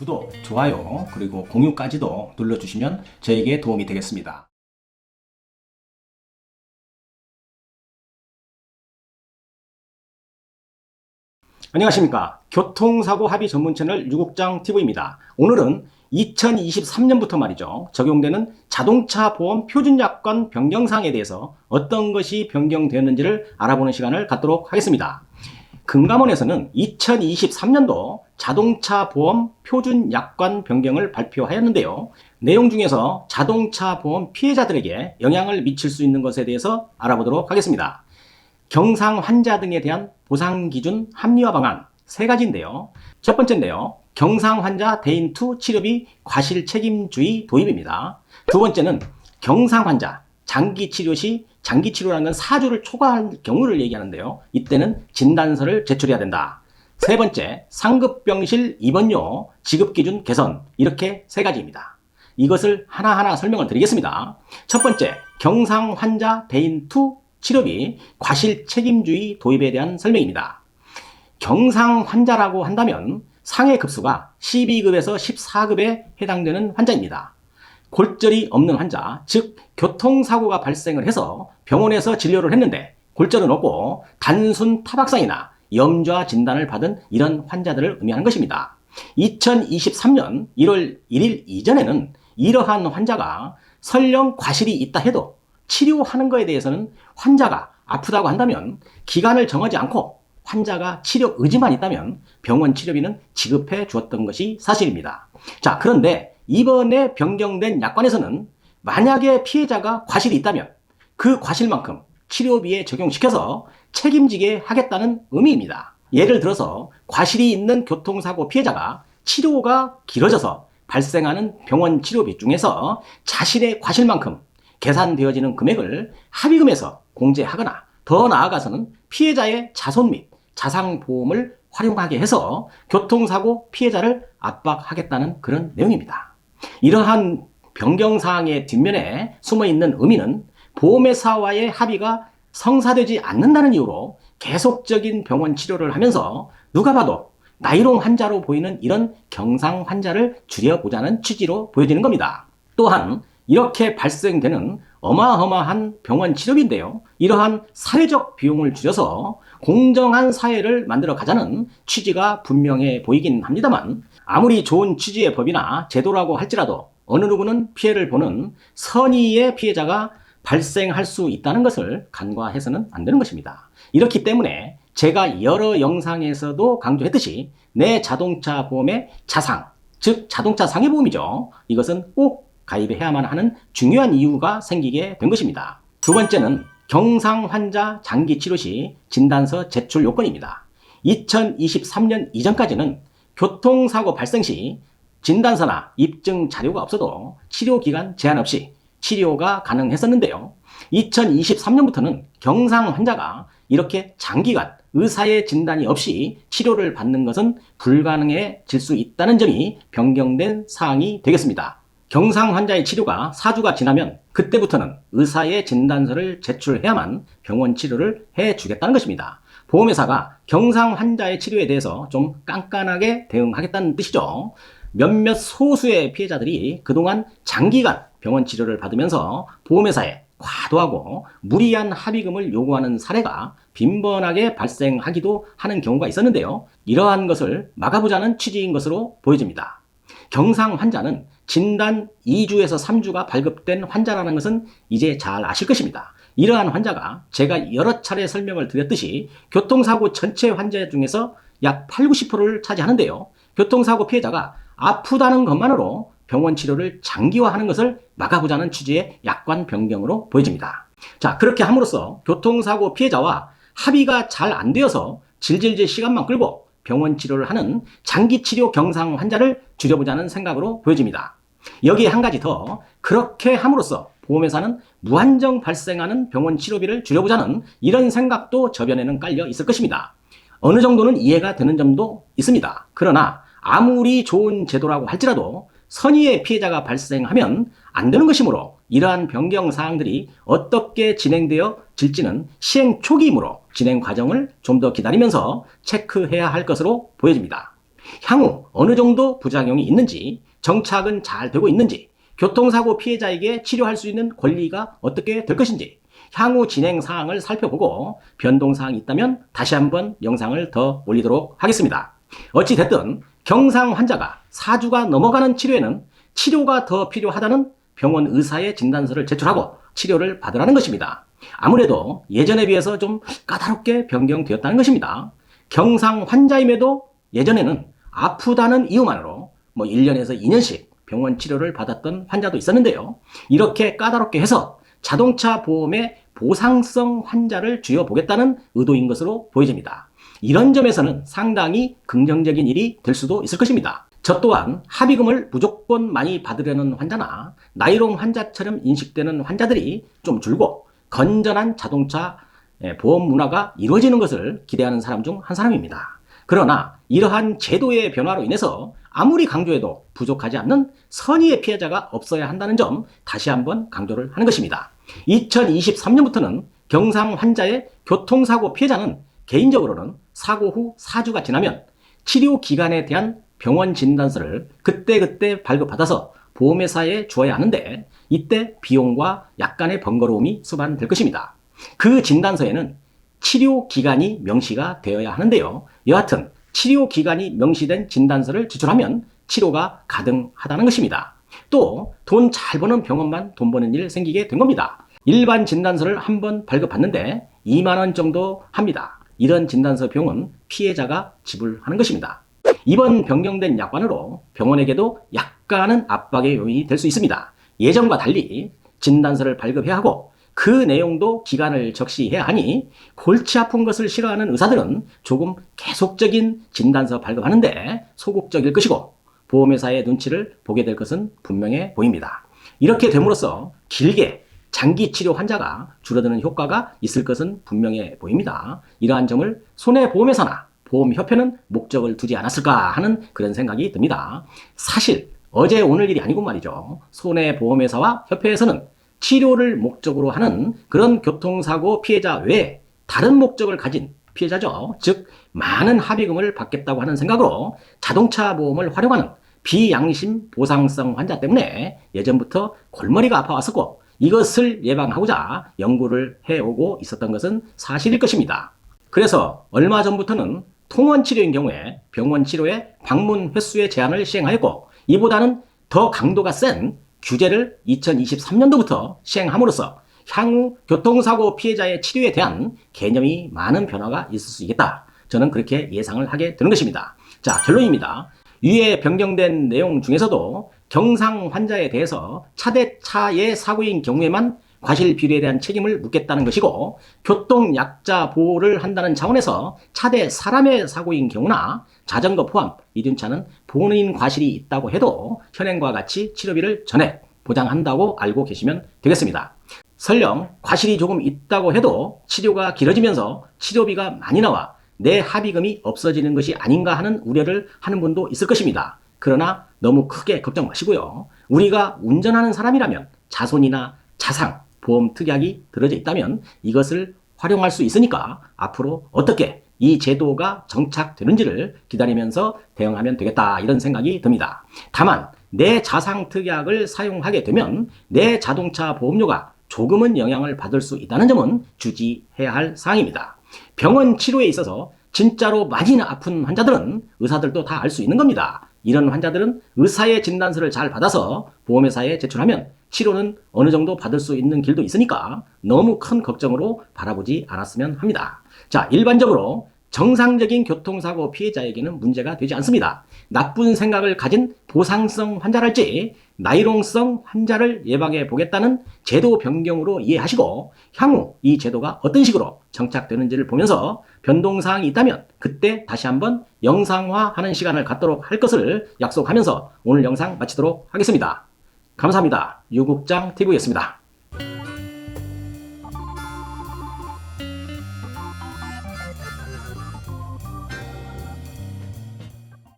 구독, 좋아요, 그리고 공유까지도 눌러주시면 저에게 도움이 되겠습니다. 안녕하십니까. 교통사고 합의 전문 채널 유국장TV입니다. 오늘은 2023년부터 말이죠. 적용되는 자동차 보험 표준약관 변경사항에 대해서 어떤 것이 변경되었는지를 알아보는 시간을 갖도록 하겠습니다. 금감원에서는 2023년도 자동차 보험 표준약관 변경을 발표하였는데요. 내용 중에서 자동차 보험 피해자들에게 영향을 미칠 수 있는 것에 대해서 알아보도록 하겠습니다. 경상 환자 등에 대한 보상 기준 합리화 방안 3가지인데요. 첫 번째인데요. 경상 환자 대인2 치료비 과실 책임주의 도입입니다. 두 번째는 경상 환자 장기 치료 시 장기 치료라는 건 4주를 초과한 경우를 얘기하는데요. 이때는 진단서를 제출해야 된다. 세 번째, 상급병실 입원료 지급기준 개선. 이렇게 3가지입니다. 이것을 하나하나 설명을 드리겠습니다. 첫 번째, 경상 환자 대인2 치료비 과실 책임주의 도입에 대한 설명입니다. 경상 환자라고 한다면 상해 급수가 12급에서 14급에 해당되는 환자입니다. 골절이 없는 환자, 즉 교통사고가 발생을 해서 병원에서 진료를 했는데 골절은 없고 단순 타박상이나 염좌 진단을 받은 이런 환자들을 의미하는 것입니다. 2023년 1월 1일 이전에는 이러한 환자가 설령 과실이 있다 해도 치료하는 것에 대해서는 환자가 아프다고 한다면 기간을 정하지 않고 환자가 치료 의지만 있다면 병원 치료비는 지급해 주었던 것이 사실입니다. 자, 그런데 이번에 변경된 약관에서는 만약에 피해자가 과실이 있다면 그 과실만큼 치료비에 적용시켜서 책임지게 하겠다는 의미입니다. 예를 들어서 과실이 있는 교통사고 피해자가 치료가 길어져서 발생하는 병원 치료비 중에서 자신의 과실만큼 계산되어지는 금액을 합의금에서 공제하거나 더 나아가서는 피해자의 자손 및 자상보험을 활용하게 해서 교통사고 피해자를 압박하겠다는 그런 내용입니다. 이러한 변경사항의 뒷면에 숨어있는 의미는 보험회사와의 합의가 성사되지 않는다는 이유로 계속적인 병원 치료를 하면서 누가 봐도 나이롱 환자로 보이는 이런 경상 환자를 줄여보자는 취지로 보여지는 겁니다. 또한 이렇게 발생되는 어마어마한 병원 치료비인데요. 이러한 사회적 비용을 줄여서 공정한 사회를 만들어 가자는 취지가 분명해 보이긴 합니다만 아무리 좋은 취지의 법이나 제도라고 할지라도 어느 누구는 피해를 보는 선의의 피해자가 발생할 수 있다는 것을 간과해서는 안 되는 것입니다. 이렇기 때문에 제가 여러 영상에서도 강조했듯이 내 자동차 보험의 자상, 즉 자동차 상해보험이죠. 이것은 꼭 가입해야만 하는 중요한 이유가 생기게 된 것입니다. 두 번째는 경상 환자 장기 치료 시 진단서 제출 요건입니다. 2023년 이전까지는 교통사고 발생 시 진단서나 입증 자료가 없어도 치료기간 제한 없이 치료가 가능했었는데요. 2023년부터는 경상 환자가 이렇게 장기간 의사의 진단이 없이 치료를 받는 것은 불가능해질 수 있다는 점이 변경된 사항이 되겠습니다. 경상 환자의 치료가 4주가 지나면 그때부터는 의사의 진단서를 제출해야만 병원 치료를 해주겠다는 것입니다. 보험회사가 경상 환자의 치료에 대해서 좀 깐깐하게 대응하겠다는 뜻이죠. 몇몇 소수의 피해자들이 그동안 장기간 병원 치료를 받으면서 보험회사에 과도하고 무리한 합의금을 요구하는 사례가 빈번하게 발생하기도 하는 경우가 있었는데요. 이러한 것을 막아보자는 취지인 것으로 보여집니다. 경상 환자는 진단 2주에서 3주가 발급된 환자라는 것은 이제 잘 아실 것입니다. 이러한 환자가 제가 여러 차례 설명을 드렸듯이 교통사고 전체 환자 중에서 약 8, 90%를 차지하는데요. 교통사고 피해자가 아프다는 것만으로 병원 치료를 장기화하는 것을 막아보자는 취지의 약관 변경으로 보여집니다. 자, 그렇게 함으로써 교통사고 피해자와 합의가 잘 안 되어서 질질질 시간만 끌고 병원 치료를 하는 장기 치료 경상 환자를 줄여보자는 생각으로 보여집니다. 여기에 한 가지 더, 그렇게 함으로써 보험회사는 무한정 발생하는 병원 치료비를 줄여보자는 이런 생각도 저변에는 깔려 있을 것입니다. 어느 정도는 이해가 되는 점도 있습니다. 그러나 아무리 좋은 제도라고 할지라도 선의의 피해자가 발생하면 안 되는 것이므로 이러한 변경 사항들이 어떻게 진행되어질지는 시행 초기이므로 진행 과정을 좀 더 기다리면서 체크해야 할 것으로 보여집니다. 향후 어느 정도 부작용이 있는지, 정착은 잘 되고 있는지, 교통사고 피해자에게 치료할 수 있는 권리가 어떻게 될 것인지, 향후 진행 사항을 살펴보고 변동사항이 있다면 다시 한번 영상을 더 올리도록 하겠습니다. 어찌됐든 경상 환자가 4주가 넘어가는 치료에는 치료가 더 필요하다는 병원 의사의 진단서를 제출하고 치료를 받으라는 것입니다. 아무래도 예전에 비해서 좀 까다롭게 변경되었다는 것입니다. 경상 환자임에도 예전에는 아프다는 이유만으로 1년에서 2년씩 병원 치료를 받았던 환자도 있었는데요. 이렇게 까다롭게 해서 자동차 보험의 보상성 환자를 쥐어보겠다는 의도인 것으로 보여집니다. 이런 점에서는 상당히 긍정적인 일이 될 수도 있을 것입니다. 저 또한 합의금을 무조건 많이 받으려는 환자나 나이롱 환자처럼 인식되는 환자들이 좀 줄고 건전한 자동차 보험 문화가 이루어지는 것을 기대하는 사람 중 한 사람입니다. 그러나 이러한 제도의 변화로 인해서 아무리 강조해도 부족하지 않는 선의의 피해자가 없어야 한다는 점 다시 한번 강조를 하는 것입니다. 2023년부터는 경상 환자의 교통사고 피해자는 개인적으로는 사고 후 4주가 지나면 치료 기간에 대한 병원 진단서를 그때그때 발급받아서 보험회사에 주어야 하는데 이때 비용과 약간의 번거로움이 수반될 것입니다. 그 진단서에는 치료 기간이 명시가 되어야 하는데요. 여하튼 치료 기간이 명시된 진단서를 제출하면 치료가 가능하다는 것입니다. 또 돈 잘 버는 병원만 돈 버는 일 생기게 된 겁니다. 일반 진단서를 한번 발급받는데 2만 원 정도 합니다. 이런 진단서 비용은 피해자가 지불하는 것입니다. 이번 변경된 약관으로 병원에게도 약간은 압박의 요인이 될 수 있습니다. 예전과 달리 진단서를 발급해야 하고 그 내용도 기간을 적시해야 하니 골치 아픈 것을 싫어하는 의사들은 조금 계속적인 진단서 발급하는데 소극적일 것이고 보험회사의 눈치를 보게 될 것은 분명해 보입니다. 이렇게 됨으로써 길게 장기 치료 환자가 줄어드는 효과가 있을 것은 분명해 보입니다. 이러한 점을 손해보험회사나 보험협회는 목적을 두지 않았을까 하는 그런 생각이 듭니다. 사실 어제 오늘 일이 아니고 말이죠. 손해보험회사와 협회에서는 치료를 목적으로 하는 그런 교통사고 피해자 외에 다른 목적을 가진 피해자죠. 즉 많은 합의금을 받겠다고 하는 생각으로 자동차 보험을 활용하는 비양심 보상성 환자 때문에 예전부터 골머리가 아파왔었고 이것을 예방하고자 연구를 해오고 있었던 것은 사실일 것입니다. 그래서 얼마 전부터는 통원치료인 경우에 병원 치료의 방문 횟수의 제한을 시행하였고 이보다는 더 강도가 센 규제를 2023년도부터 시행함으로써 향후 교통사고 피해자의 치료에 대한 개념이 많은 변화가 있을 수 있겠다. 저는 그렇게 예상을 하게 되는 것입니다. 자, 결론입니다. 위에 변경된 내용 중에서도 경상 환자에 대해서 차대차의 사고인 경우에만 과실 비리에 대한 책임을 묻겠다는 것이고 교통약자 보호를 한다는 차원에서 차대 사람의 사고인 경우나 자전거 포함 이륜차는 본인 과실이 있다고 해도 현행과 같이 치료비를 전액 보장한다고 알고 계시면 되겠습니다. 설령 과실이 조금 있다고 해도 치료가 길어지면서 치료비가 많이 나와 내 합의금이 없어지는 것이 아닌가 하는 우려를 하는 분도 있을 것입니다. 그러나 너무 크게 걱정 마시고요. 우리가 운전하는 사람이라면 자손이나 자상, 보험 특약이 들어져 있다면 이것을 활용할 수 있으니까 앞으로 어떻게 이 제도가 정착되는지를 기다리면서 대응하면 되겠다 이런 생각이 듭니다. 다만 내 자상 특약을 사용하게 되면 내 자동차 보험료가 조금은 영향을 받을 수 있다는 점은 주지해야 할 사항입니다. 병원 치료에 있어서 진짜로 많이 아픈 환자들은 의사들도 다 알 수 있는 겁니다. 이런 환자들은 의사의 진단서를 잘 받아서 보험회사에 제출하면 치료는 어느 정도 받을 수 있는 길도 있으니까 너무 큰 걱정으로 바라보지 않았으면 합니다. 자, 일반적으로 정상적인 교통사고 피해자에게는 문제가 되지 않습니다. 나쁜 생각을 가진 보상성 환자랄지 나이롱성 환자를 예방해 보겠다는 제도 변경으로 이해하시고 향후 이 제도가 어떤 식으로 정착되는지를 보면서 변동사항이 있다면 그때 다시 한번 영상화하는 시간을 갖도록 할 것을 약속하면서 오늘 영상 마치도록 하겠습니다. 감사합니다. 유국장TV였습니다.